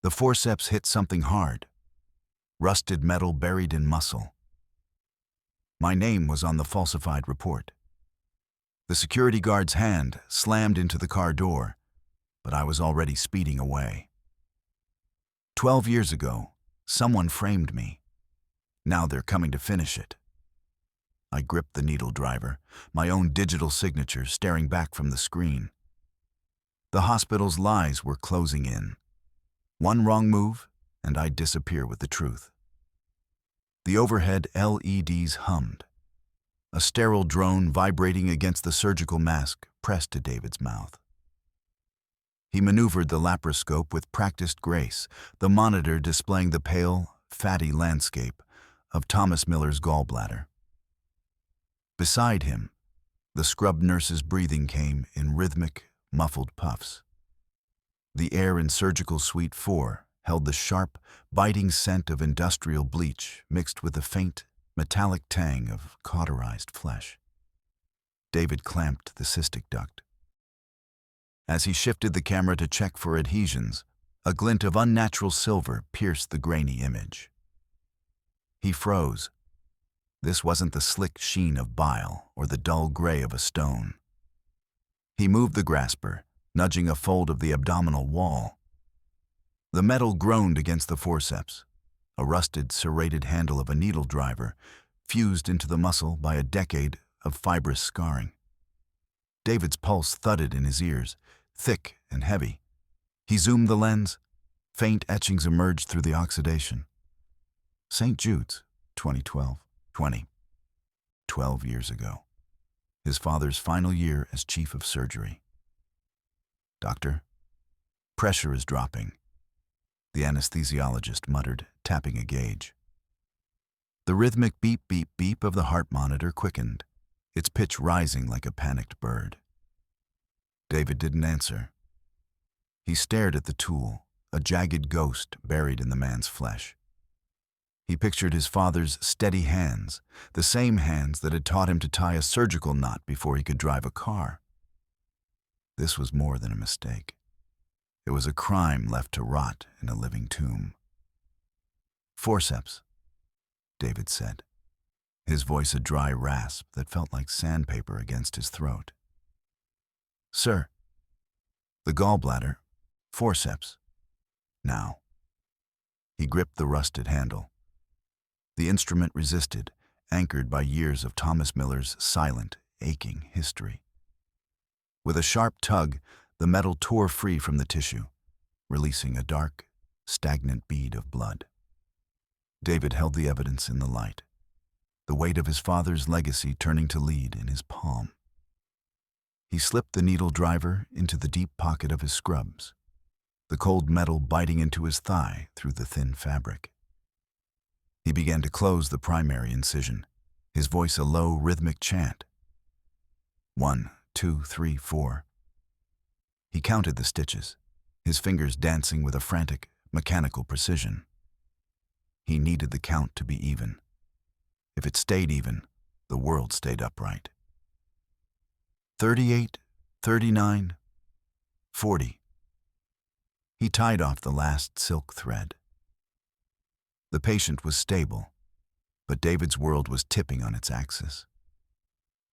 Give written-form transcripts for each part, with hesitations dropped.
The forceps hit something hard. Rusted metal buried in muscle. My name was on the falsified report. The security guard's hand slammed into the car door, but I was already speeding away. 12 years ago, someone framed me. Now they're coming to finish it. I gripped the needle driver, my own digital signature staring back from the screen. The hospital's lies were closing in. One wrong move, and I'd disappear with the truth. The overhead LEDs hummed. A sterile drone vibrating against the surgical mask pressed to David's mouth. He maneuvered the laparoscope with practiced grace, the monitor displaying the pale, fatty landscape of Thomas Miller's gallbladder. Beside him, the scrub nurse's breathing came in rhythmic, muffled puffs. The air in Surgical Suite 4 held the sharp, biting scent of industrial bleach mixed with the faint, metallic tang of cauterized flesh. David clamped the cystic duct. As he shifted the camera to check for adhesions, a glint of unnatural silver pierced the grainy image. He froze. This wasn't the slick sheen of bile or the dull gray of a stone. He moved the grasper, nudging a fold of the abdominal wall. The metal groaned against the forceps, a rusted, serrated handle of a needle driver, fused into the muscle by a decade of fibrous scarring. David's pulse thudded in his ears, thick and heavy. He zoomed the lens. Faint etchings emerged through the oxidation. St. Jude's, 2012. 12 years ago. His father's final year as chief of surgery. "Doctor, pressure is dropping," the anesthesiologist muttered, tapping a gauge. The rhythmic beep, beep, beep of the heart monitor quickened, its pitch rising like a panicked bird. David didn't answer. He stared at the tool, a jagged ghost buried in the man's flesh. He pictured his father's steady hands, the same hands that had taught him to tie a surgical knot before he could drive a car. This was more than a mistake. It was a crime left to rot in a living tomb. "Forceps," David said, his voice a dry rasp that felt like sandpaper against his throat. "Sir, the gallbladder, forceps. Now." He gripped the rusted handle. The instrument resisted, anchored by years of Thomas Miller's silent, aching history. With a sharp tug, the metal tore free from the tissue, releasing a dark, stagnant bead of blood. David held the evidence in the light, the weight of his father's legacy turning to lead in his palm. He slipped the needle driver into the deep pocket of his scrubs, the cold metal biting into his thigh through the thin fabric. He began to close the primary incision, his voice a low, rhythmic chant. 1, 2, 3, 4. He counted the stitches, his fingers dancing with a frantic, mechanical precision. He needed the count to be even. If it stayed even, the world stayed upright. 38, 39, 40. He tied off the last silk thread. The patient was stable, but David's world was tipping on its axis.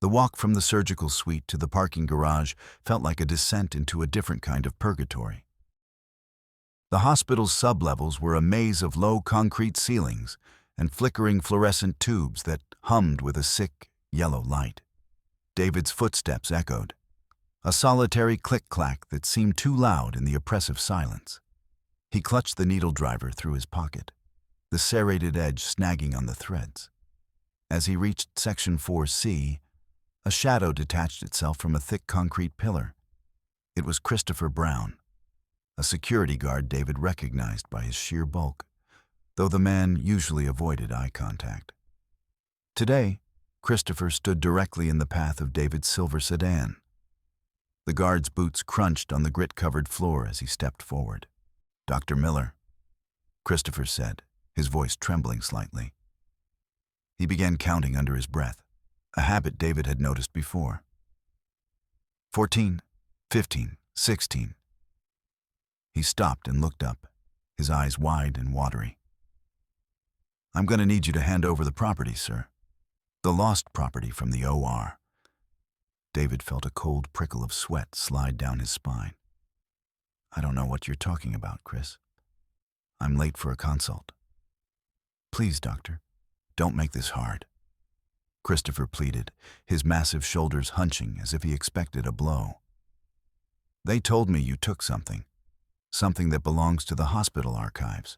The walk from the surgical suite to the parking garage felt like a descent into a different kind of purgatory. The hospital's sublevels were a maze of low concrete ceilings and flickering fluorescent tubes that hummed with a sick, yellow light. David's footsteps echoed, a solitary click-clack that seemed too loud in the oppressive silence. He clutched the needle driver through his pocket, the serrated edge snagging on the threads. As he reached Section 4C, a shadow detached itself from a thick concrete pillar. It was Christopher Brown, a security guard David recognized by his sheer bulk, though the man usually avoided eye contact. Today, Christopher stood directly in the path of David's silver sedan. The guard's boots crunched on the grit-covered floor as he stepped forward. "Dr. Miller," Christopher said, his voice trembling slightly. He began counting under his breath, a habit David had noticed before. 14, 15, 16. He stopped and looked up, his eyes wide and watery. "I'm going to need you to hand over the property, sir. The lost property from the OR." David felt a cold prickle of sweat slide down his spine. "I don't know what you're talking about, Chris. I'm late for a consult." "Please, doctor, don't make this hard," Christopher pleaded, his massive shoulders hunching as if he expected a blow. "They told me you took something that belongs to the hospital archives.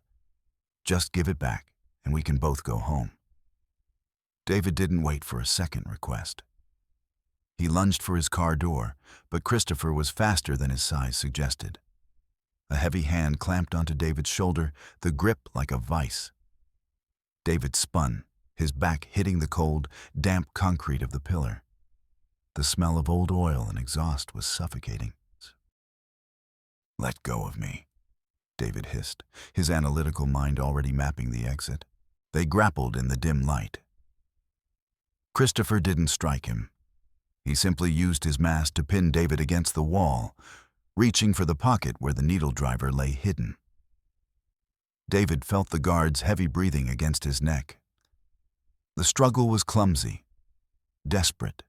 Just give it back, and we can both go home." David didn't wait for a second request. He lunged for his car door, but Christopher was faster than his size suggested. A heavy hand clamped onto David's shoulder, the grip like a vice. David spun, his back hitting the cold, damp concrete of the pillar. The smell of old oil and exhaust was suffocating. "Let go of me," David hissed, his analytical mind already mapping the exit. They grappled in the dim light. Christopher didn't strike him. He simply used his mass to pin David against the wall, reaching for the pocket where the needle driver lay hidden. David felt the guard's heavy breathing against his neck. The struggle was clumsy, desperate.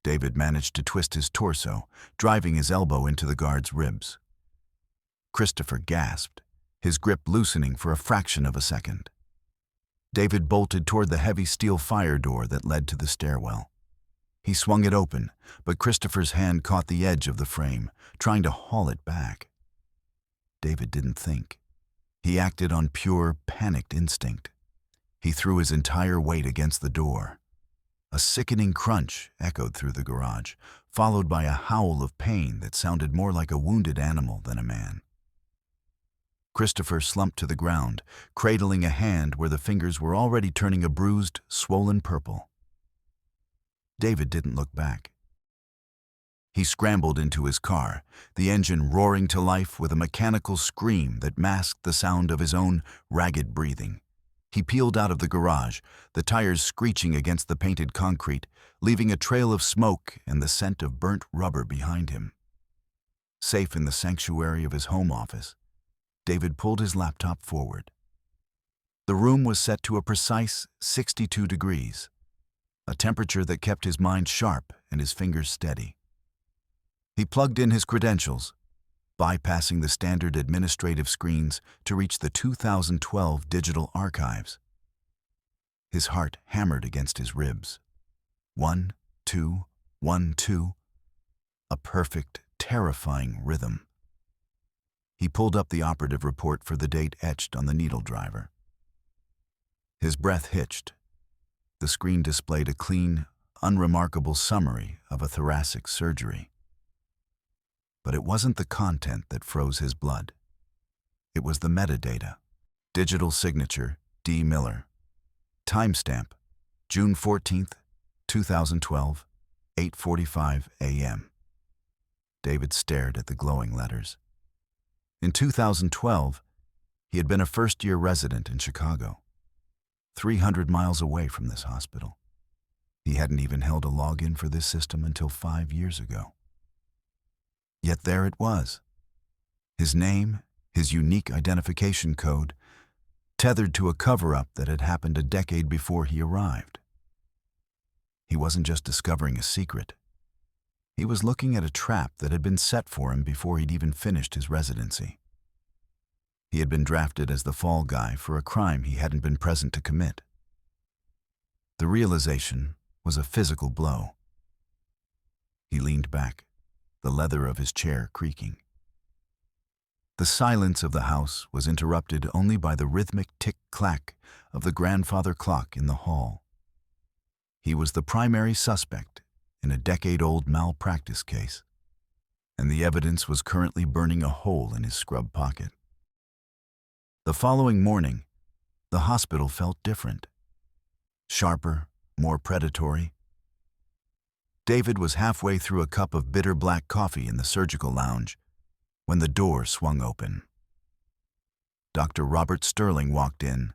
David managed to twist his torso, driving his elbow into the guard's ribs. Christopher gasped, his grip loosening for a fraction of a second. David bolted toward the heavy steel fire door that led to the stairwell. He swung it open, but Christopher's hand caught the edge of the frame, trying to haul it back. David didn't think. He acted on pure, panicked instinct. He threw his entire weight against the door. A sickening crunch echoed through the garage, followed by a howl of pain that sounded more like a wounded animal than a man. Christopher slumped to the ground, cradling a hand where the fingers were already turning a bruised, swollen purple. David didn't look back. He scrambled into his car, the engine roaring to life with a mechanical scream that masked the sound of his own ragged breathing. He peeled out of the garage, the tires screeching against the painted concrete, leaving a trail of smoke and the scent of burnt rubber behind him. Safe in the sanctuary of his home office, David pulled his laptop forward. The room was set to a precise 62 degrees, a temperature that kept his mind sharp and his fingers steady. He plugged in his credentials, bypassing the standard administrative screens to reach the 2012 digital archives. His heart hammered against his ribs. 1, 2, 1, 2. A perfect, terrifying rhythm. He pulled up the operative report for the date etched on the needle driver. His breath hitched. The screen displayed a clean, unremarkable summary of a thoracic surgery. But it wasn't the content that froze his blood. It was the metadata. Digital signature, D. Miller. Timestamp, June 14th, 2012, 8:45 a.m. David stared at the glowing letters. In 2012, he had been a first-year resident in Chicago, 300 miles away from this hospital. He hadn't even held a login for this system until 5 years ago. Yet there it was. His name, his unique identification code, tethered to a cover-up that had happened a decade before he arrived. He wasn't just discovering a secret. He was looking at a trap that had been set for him before he'd even finished his residency. He had been drafted as the fall guy for a crime he hadn't been present to commit. The realization was a physical blow. He leaned back, the leather of his chair creaking. The silence of the house was interrupted only by the rhythmic tick-clack of the grandfather clock in the hall. He was the primary suspect in a decade-old malpractice case, and the evidence was currently burning a hole in his scrub pocket. The following morning, the hospital felt different. Sharper, more predatory. David was halfway through a cup of bitter black coffee in the surgical lounge when the door swung open. Dr. Robert Sterling walked in,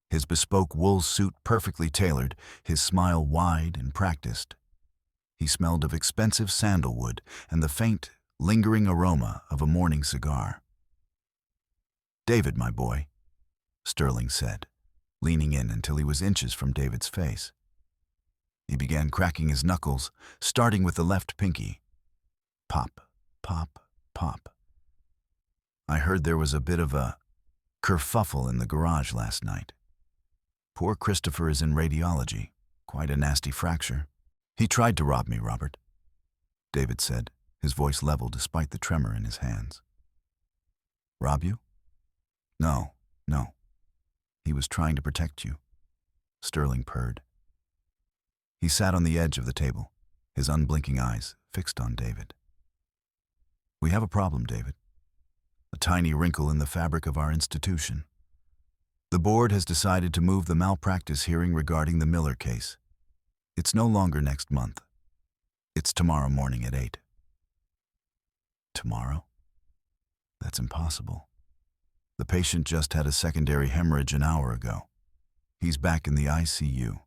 his bespoke wool suit perfectly tailored, his smile wide and practiced. He smelled of expensive sandalwood and the faint, lingering aroma of a morning cigar. "David, my boy," Sterling said, leaning in until he was inches from David's face. He began cracking his knuckles, starting with the left pinky. Pop, pop, pop. "I heard there was a bit of a kerfuffle in the garage last night. Poor Christopher is in radiology. Quite a nasty fracture. He tried to rob me, Robert," David said, his voice level despite the tremor in his hands. "Rob you?" No. He was trying to protect you," Sterling purred. He sat on the edge of the table, his unblinking eyes fixed on David. "We have a problem, David. A tiny wrinkle in the fabric of our institution. The board has decided to move the malpractice hearing regarding the Miller case. It's no longer next month. It's tomorrow morning at 8. "Tomorrow? That's impossible. The patient just had a secondary hemorrhage an hour ago. He's back in the ICU.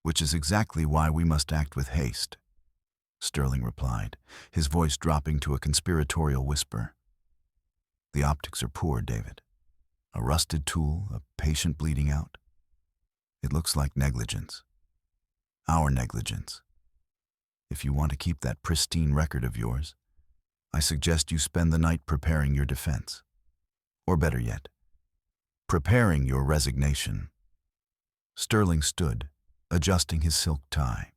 Which is exactly why we must act with haste," Sterling replied, his voice dropping to a conspiratorial whisper. "The optics are poor, David. A rusted tool, a patient bleeding out. It looks like negligence. Our negligence. If you want to keep that pristine record of yours, I suggest you spend the night preparing your defense. Or better yet, preparing your resignation." Sterling stood, adjusting his silk tie.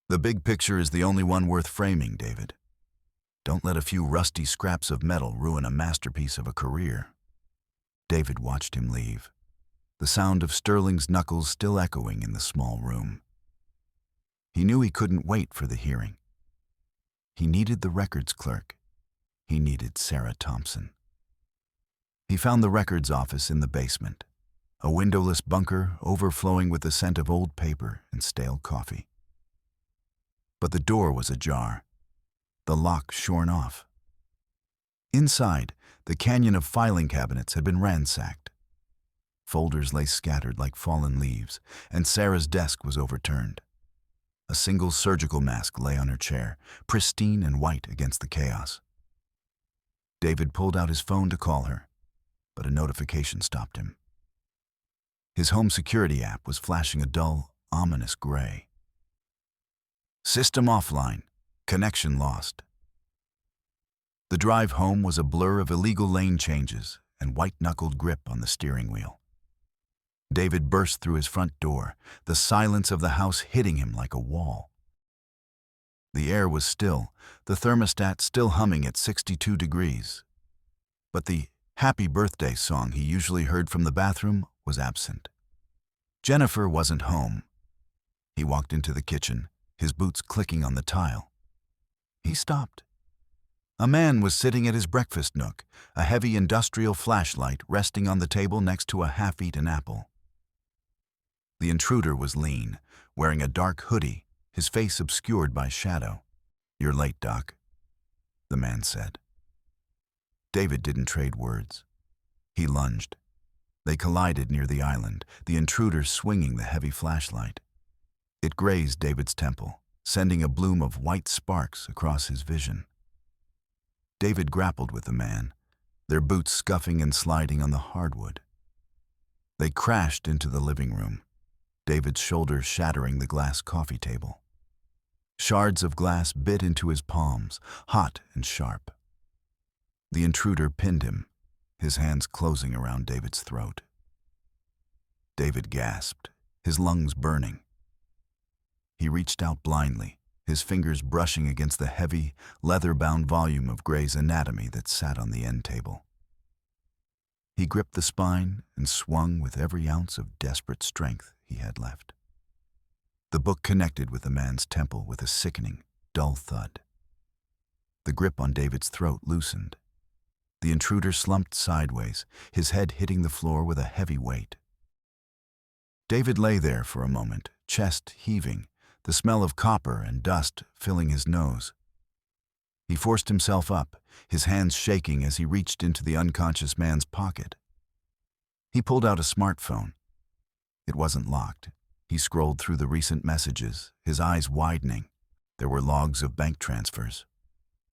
"The big picture is the only one worth framing, David. Don't let a few rusty scraps of metal ruin a masterpiece of a career." David watched him leave, the sound of Sterling's knuckles still echoing in the small room. He knew he couldn't wait for the hearing. He needed the records clerk. He needed Sarah Thompson. He found the records office in the basement, a windowless bunker overflowing with the scent of old paper and stale coffee. But the door was ajar, the lock shorn off. Inside, the canyon of filing cabinets had been ransacked. Folders lay scattered like fallen leaves, and Sarah's desk was overturned. A single surgical mask lay on her chair, pristine and white against the chaos. David pulled out his phone to call her, but a notification stopped him. His home security app was flashing a dull, ominous gray. "System offline. Connection lost." The drive home was a blur of illegal lane changes and white-knuckled grip on the steering wheel. David burst through his front door, the silence of the house hitting him like a wall. The air was still, the thermostat still humming at 62 degrees. But the happy birthday song he usually heard from the bathroom was absent. Jennifer wasn't home. He walked into the kitchen, his boots clicking on the tile. He stopped. A man was sitting at his breakfast nook, a heavy industrial flashlight resting on the table next to a half-eaten apple. The intruder was lean, wearing a dark hoodie, his face obscured by shadow. "You're late, Doc," the man said. David didn't trade words. He lunged. They collided near the island, the intruder swinging the heavy flashlight. It grazed David's temple, sending a bloom of white sparks across his vision. David grappled with the man, their boots scuffing and sliding on the hardwood. They crashed into the living room, David's shoulders shattering the glass coffee table. Shards of glass bit into his palms, hot and sharp. The intruder pinned him, his hands closing around David's throat. David gasped, his lungs burning. He reached out blindly, his fingers brushing against the heavy, leather-bound volume of Gray's Anatomy that sat on the end table. He gripped the spine and swung with every ounce of desperate strength he had left. The book connected with the man's temple with a sickening, dull thud. The grip on David's throat loosened. The intruder slumped sideways, his head hitting the floor with a heavy weight. David lay there for a moment, chest heaving, the smell of copper and dust filling his nose. He forced himself up, his hands shaking as he reached into the unconscious man's pocket. He pulled out a smartphone. It wasn't locked. He scrolled through the recent messages, his eyes widening. There were logs of bank transfers.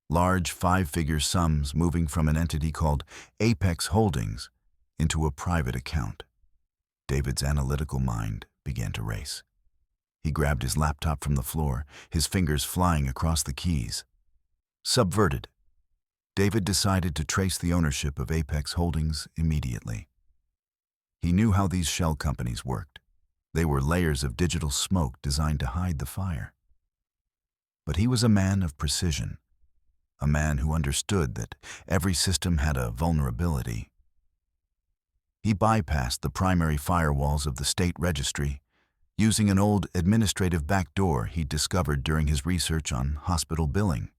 large five-figure sums moving from an entity called Apex Holdings into a private account. David's analytical mind began to race. He grabbed his laptop from the floor, his fingers flying across the keys. Subverted, David decided to trace the ownership of Apex Holdings immediately. He knew how these shell companies worked. They were layers of digital smoke designed to hide the fire. But he was a man of precision, a man who understood that every system had a vulnerability. He bypassed the primary firewalls of the state registry, using an old administrative backdoor he'd discovered during his research on hospital billing.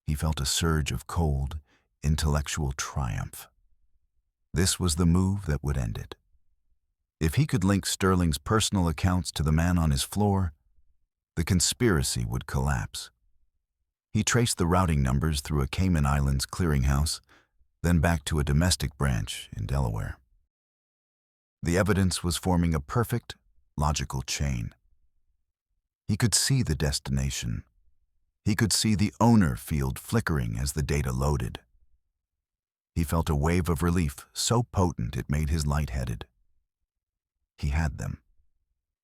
He felt a surge of cold, intellectual triumph. This was the move that would end it. If he could link Sterling's personal accounts to the man on his floor, the conspiracy would collapse. He traced the routing numbers through a Cayman Islands clearinghouse, then back to a domestic branch in Delaware. The evidence was forming a perfect, logical chain. He could see the destination. He could see the owner field flickering as the data loaded. He felt a wave of relief so potent it made his lightheaded. He had them.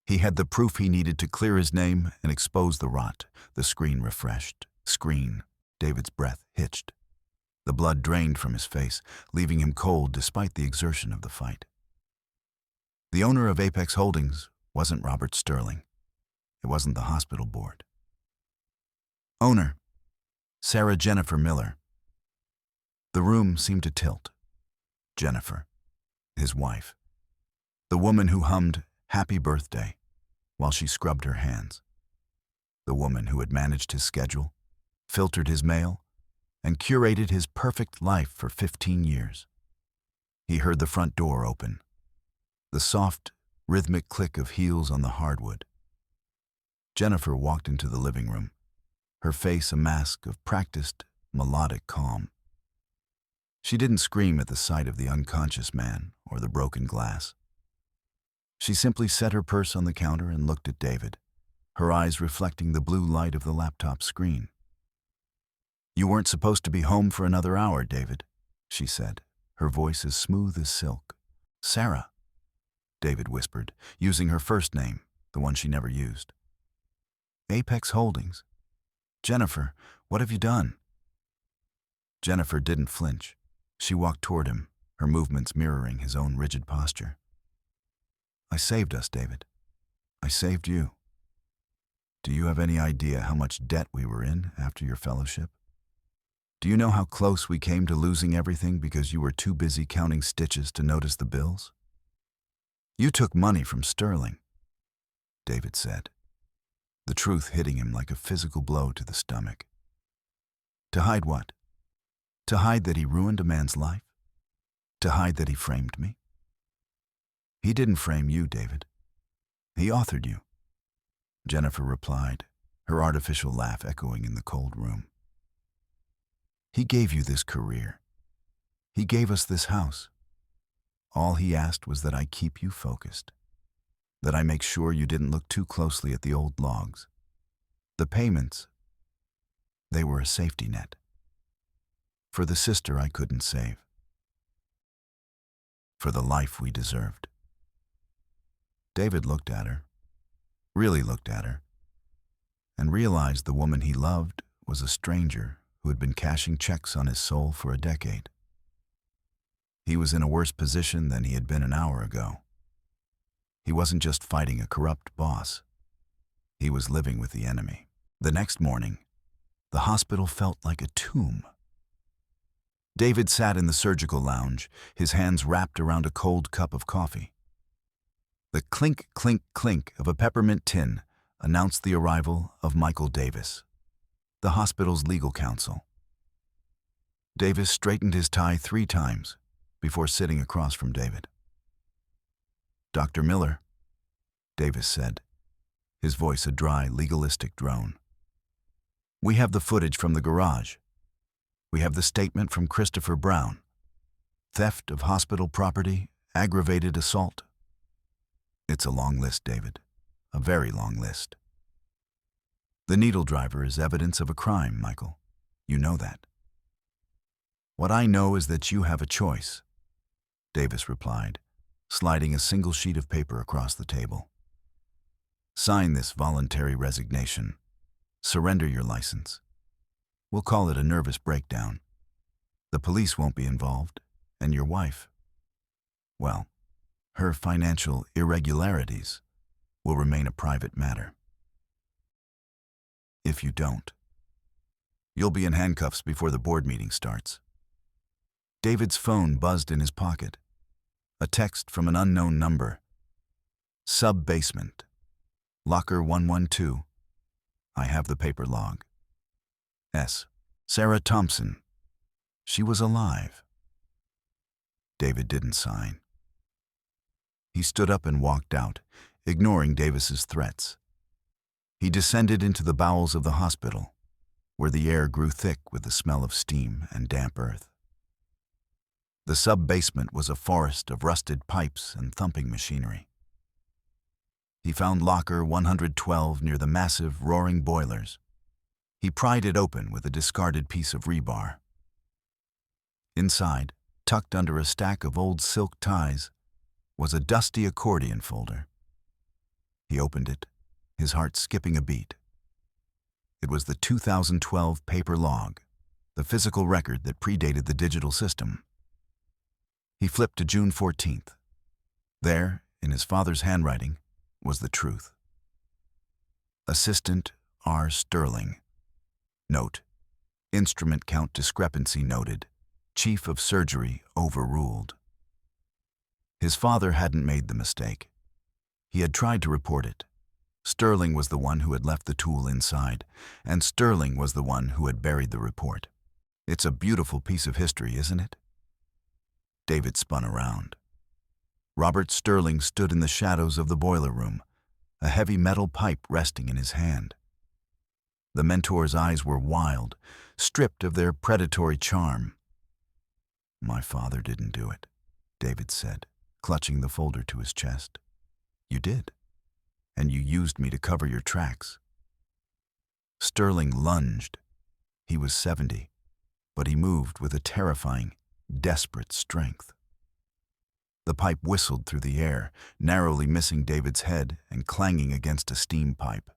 He had the proof he needed to clear his name and expose the rot. The screen refreshed. Screen. David's breath hitched. The blood drained from his face, leaving him cold despite the exertion of the fight. The owner of Apex Holdings wasn't Robert Sterling. It wasn't the hospital board. Owner, Sarah Jennifer Miller. The room seemed to tilt. Jennifer, his wife. The woman who hummed "Happy Birthday" while she scrubbed her hands. The woman who had managed his schedule, filtered his mail, and curated his perfect life for 15 years. He heard the front door open, the soft, rhythmic click of heels on the hardwood. Jennifer walked into the living room, her face a mask of practiced, melodic calm. She didn't scream at the sight of the unconscious man or the broken glass. She simply set her purse on the counter and looked at David, her eyes reflecting the blue light of the laptop screen. "You weren't supposed to be home for another hour, David," she said, her voice as smooth as silk. "Sarah," David whispered, using her first name, the one she never used. "Apex Holdings. Jennifer, what have you done?" Jennifer didn't flinch. She walked toward him, her movements mirroring his own rigid posture. "I saved us, David. I saved you. Do you have any idea how much debt we were in after your fellowship? Do you know how close we came to losing everything because you were too busy counting stitches to notice the bills? You took money from Sterling," David said, the truth hitting him like a physical blow to the stomach. "To hide what? To hide that he ruined a man's life? To hide that he framed me?" "He didn't frame you, David. He authored you," Jennifer replied, her artificial laugh echoing in the cold room. "He gave you this career. He gave us this house. All he asked was that I keep you focused, that I make sure you didn't look too closely at the old logs. The payments, they were a safety net. For the sister I couldn't save. For the life we deserved." David looked at her, really looked at her, and realized the woman he loved was a stranger who had been cashing checks on his soul for a decade. He was in a worse position than he had been an hour ago. He wasn't just fighting a corrupt boss. He was living with the enemy. The next morning, the hospital felt like a tomb. David sat in the surgical lounge, his hands wrapped around a cold cup of coffee. The clink, clink, clink of a peppermint tin announced the arrival of Michael Davis, the hospital's legal counsel. Davis straightened his tie 3 times before sitting across from David. "Dr. Miller," Davis said, his voice a dry, legalistic drone. "We have the footage from the garage. We have the statement from Christopher Brown. Theft of hospital property, aggravated assault. It's a long list, David. A very long list. The needle driver is evidence of a crime, Michael. You know that. What I know is that you have a choice, Davis replied, sliding a single sheet of paper across the table. Sign this voluntary resignation. Surrender your license. We'll call it a nervous breakdown. The police won't be involved, and your wife, well, her financial irregularities will remain a private matter. If you don't, you'll be in handcuffs before the board meeting starts. David's phone buzzed in his pocket. A text from an unknown number. Sub-basement. Locker 112. I have the paper log. S. Sarah Thompson. She was alive. David didn't sign. He stood up and walked out, ignoring Davis's threats. He descended into the bowels of the hospital, where the air grew thick with the smell of steam and damp earth. The sub-basement was a forest of rusted pipes and thumping machinery. He found locker 112 near the massive, roaring boilers. He pried it open with a discarded piece of rebar. Inside, tucked under a stack of old silk ties, was a dusty accordion folder. He opened it, his heart skipping a beat. It was the 2012 paper log, the physical record that predated the digital system. He flipped to June 14th. There, in his father's handwriting, was the truth. Assistant R. Sterling. Note: instrument count discrepancy noted. Chief of surgery overruled. His father hadn't made the mistake. He had tried to report it. Sterling was the one who had left the tool inside, and Sterling was the one who had buried the report. It's a beautiful piece of history, isn't it? David spun around. Robert Sterling stood in the shadows of the boiler room, a heavy metal pipe resting in his hand. The mentor's eyes were wild, stripped of their predatory charm. My father didn't do it, David said, clutching the folder to his chest. You did, and you used me to cover your tracks. Sterling lunged. He was 70, but he moved with a terrifying, desperate strength. The pipe whistled through the air, narrowly missing David's head and clanging against a steam pipe.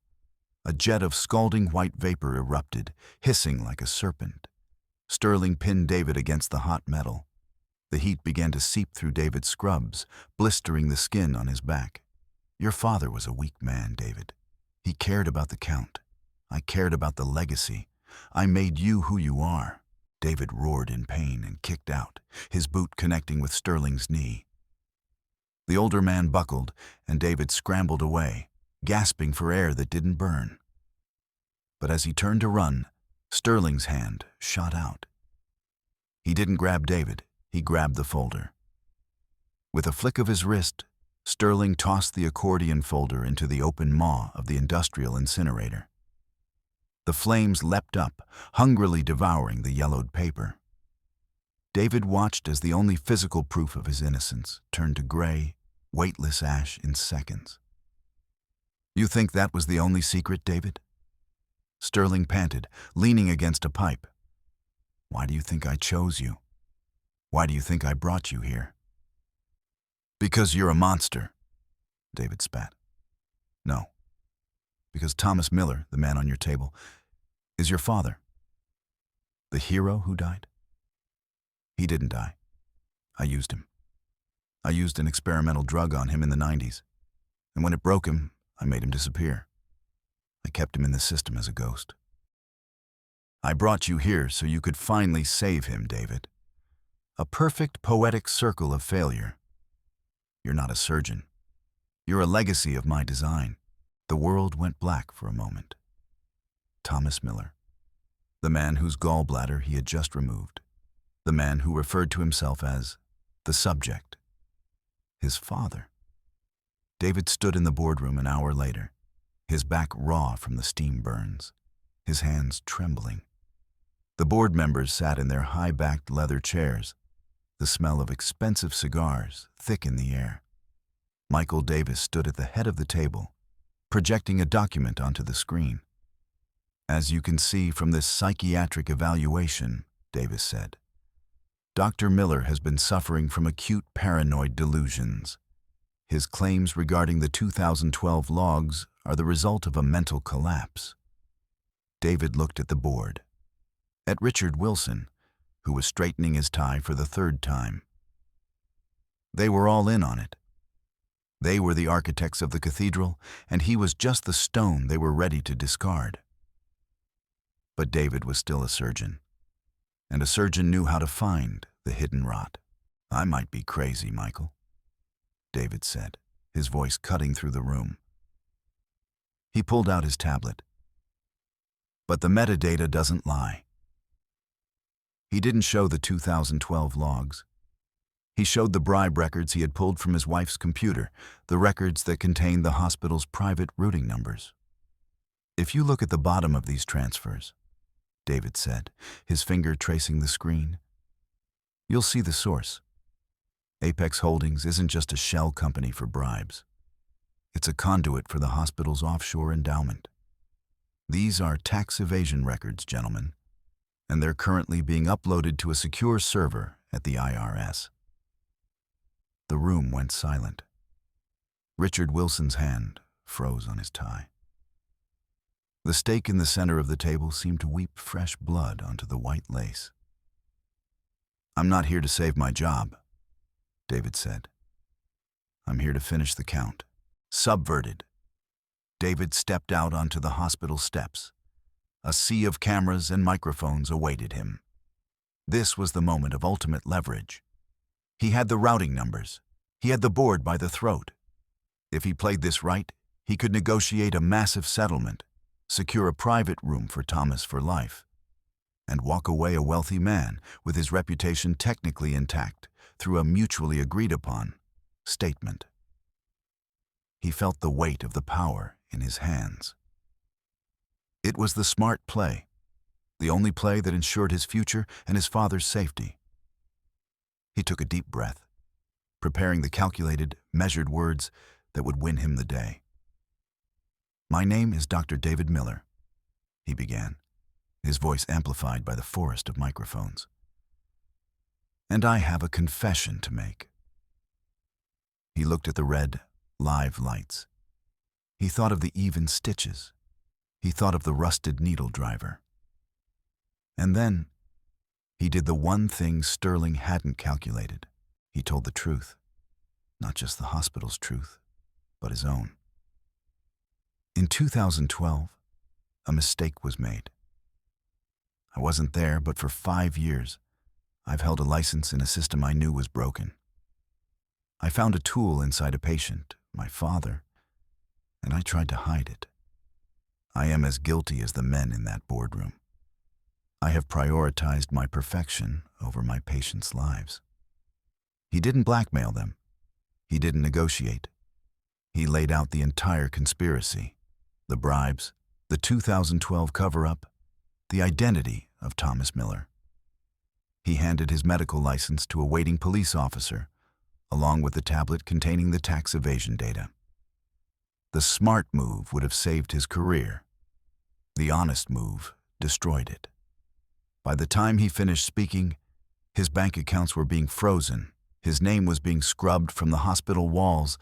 A jet of scalding white vapor erupted, hissing like a serpent. Sterling pinned David against the hot metal. The heat began to seep through David's scrubs, blistering the skin on his back. Your father was a weak man, David. He cared about the count. I cared about the legacy. I made you who you are. David roared in pain and kicked out, his boot connecting with Sterling's knee. The older man buckled, and David scrambled away, gasping for air that didn't burn. But as he turned to run, Sterling's hand shot out. He didn't grab David, he grabbed the folder. With a flick of his wrist, Sterling tossed the accordion folder into the open maw of the industrial incinerator. The flames leapt up, hungrily devouring the yellowed paper. David watched as the only physical proof of his innocence turned to gray, weightless ash in seconds. You think that was the only secret, David? Sterling panted, leaning against a pipe. Why do you think I chose you? Why do you think I brought you here? Because you're a monster, David spat. No. Because Thomas Miller, the man on your table, is your father. The hero who died? He didn't die. I used him. I used an experimental drug on him in the 90s, and when it broke him, I made him disappear. I kept him in the system as a ghost. I brought you here so you could finally save him, David. A perfect poetic circle of failure. You're not a surgeon. You're a legacy of my design. The world went black for a moment. Thomas Miller, the man whose gallbladder he had just removed, the man who referred to himself as the subject, his father. David stood in the boardroom an hour later, his back raw from the steam burns, his hands trembling. The board members sat in their high-backed leather chairs, the smell of expensive cigars thick in the air. Michael Davis stood at the head of the table, projecting a document onto the screen. As you can see from this psychiatric evaluation, Davis said, Dr. Miller has been suffering from acute paranoid delusions. His claims regarding the 2012 logs are the result of a mental collapse. David looked at the board, at Richard Wilson, who was straightening his tie for the third time. They were all in on it. They were the architects of the cathedral, and he was just the stone they were ready to discard. But David was still a surgeon, and a surgeon knew how to find the hidden rot. "I might be crazy, Michael," David said, his voice cutting through the room. He pulled out his tablet. But the metadata doesn't lie. He didn't show the 2012 logs. He showed the bribe records he had pulled from his wife's computer, the records that contained the hospital's private routing numbers. "If you look at the bottom of these transfers," David said, his finger tracing the screen, "you'll see the source. Apex Holdings isn't just a shell company for bribes. It's a conduit for the hospital's offshore endowment. These are tax evasion records, gentlemen, and they're currently being uploaded to a secure server at the IRS." The room went silent. Richard Wilson's hand froze on his tie. The stake in the center of the table seemed to weep fresh blood onto the white lace. "I'm not here to save my job," David said. "I'm here to finish the count." Subverted. David stepped out onto the hospital steps. A sea of cameras and microphones awaited him. This was the moment of ultimate leverage. He had the routing numbers. He had the board by the throat. If he played this right, he could negotiate a massive settlement, secure a private room for Thomas for life, and walk away a wealthy man with his reputation technically intact through a mutually agreed-upon statement. He felt the weight of the power in his hands. It was the smart play, the only play that ensured his future and his father's safety. He took a deep breath, preparing the calculated, measured words that would win him the day. "My name is Dr. David Miller," he began, his voice amplified by the forest of microphones. "And I have a confession to make." He looked at the red, live lights. He thought of the even stitches. He thought of the rusted needle driver. And then, he did the one thing Sterling hadn't calculated. He told the truth. Not just the hospital's truth, but his own. In 2012, a mistake was made. I wasn't there, but for 5 years, I've held a license in a system I knew was broken. I found a tool inside a patient, my father, and I tried to hide it. I am as guilty as the men in that boardroom. I have prioritized my perfection over my patients' lives. He didn't blackmail them. He didn't negotiate. He laid out the entire conspiracy, the bribes, the 2012 cover-up, the identity of Thomas Miller. He handed his medical license to a waiting police officer, along with the tablet containing the tax evasion data. The smart move would have saved his career. The honest move destroyed it. By the time he finished speaking, his bank accounts were being frozen, his name was being scrubbed from the hospital walls,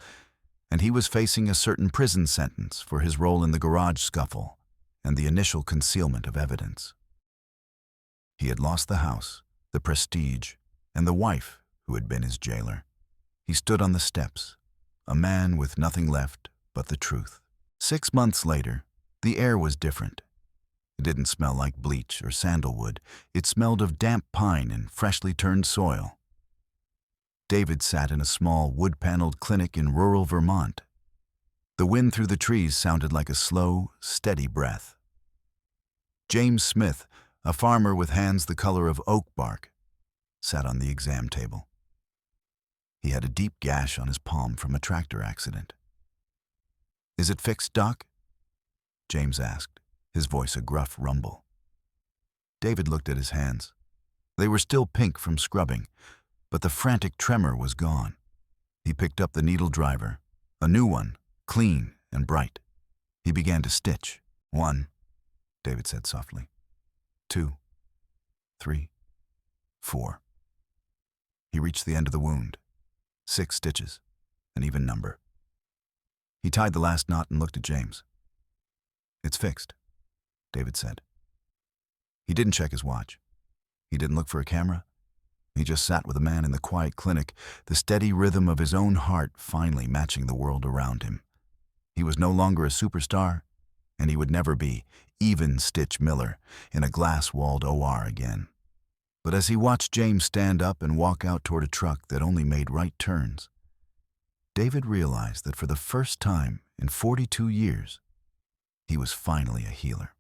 and he was facing a certain prison sentence for his role in the garage scuffle and the initial concealment of evidence. He had lost the house, the prestige, and the wife who had been his jailer. He stood on the steps, a man with nothing left but the truth. 6 months later, the air was different. It didn't smell like bleach or sandalwood. It smelled of damp pine and freshly turned soil. David sat in a small, wood-paneled clinic in rural Vermont. The wind through the trees sounded like a slow, steady breath. James Smith, a farmer with hands the color of oak bark, sat on the exam table. He had a deep gash on his palm from a tractor accident. "Is it fixed, Doc?" James asked, his voice a gruff rumble. David looked at his hands. They were still pink from scrubbing, but the frantic tremor was gone. He picked up the needle driver, a new one, clean and bright. He began to stitch. 1. David said softly. 2, 3, 4. He reached the end of the wound. 6 stitches, an even number. He tied the last knot and looked at James. It's fixed, David said. He didn't check his watch. He didn't look for a camera. He just sat with the man in the quiet clinic, the steady rhythm of his own heart finally matching the world around him. He was no longer a superstar, and he would never be even Stitch Miller in a glass-walled OR again. But as he watched James stand up and walk out toward a truck that only made right turns, David realized that for the first time in 42 years, he was finally a healer.